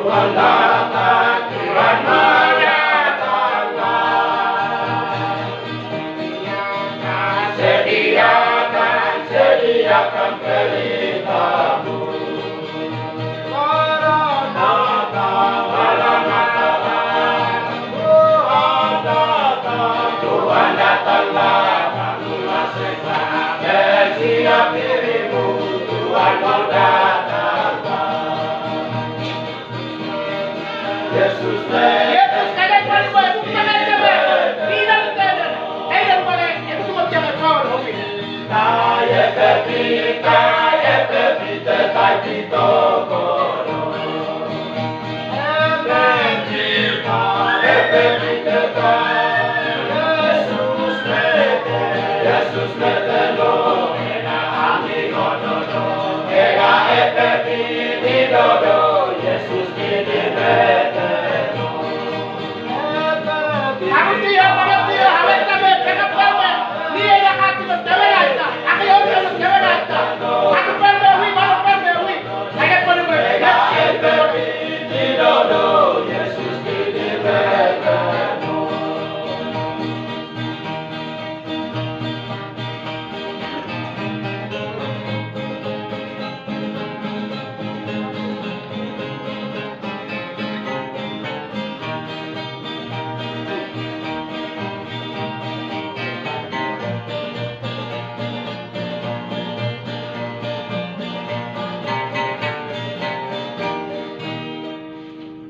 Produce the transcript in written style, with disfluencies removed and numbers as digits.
Tuhan datang, Tuhan menyatakan. Sediakan pelitamu. Maranatha, Maranatha, Tuhan datang, Tuhan datanglah, bangunlah segera, bersiap dirimu, Tuhan mau datang. Yesus kalian boleh bukan ada tidak ada. Kalian boleh itu cuma jangan kau hobi. Kaya pepita tai tokoro. Pepita tai Yesus metelo ena ami gododo. Ega pepita dodo.